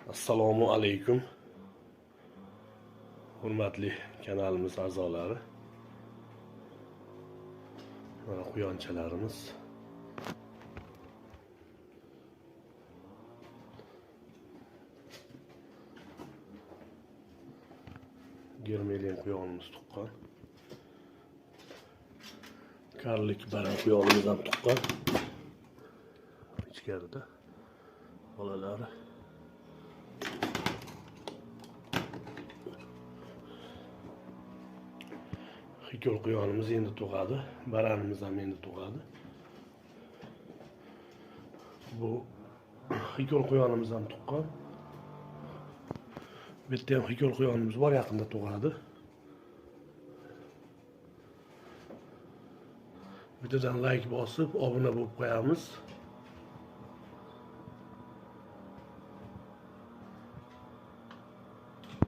Assalomu alaykum. Hurmatli kanalimiz a'zolari. Mana quyonchalarimiz. Germelian quyonimiz tuqqan. Karlik baran quyonimiz ham tuqqan. İçeride bolalar. Hikol quyonimiz endi tug'adi, baranimiz ham endi tug'adi. Bu hikol quyonimiz ham tuqqan. Bu yerda ham hikol quyonimiz bor, yaqinda tug'adi. Videodan like bosib, obuna bo'lib qo'yamiz.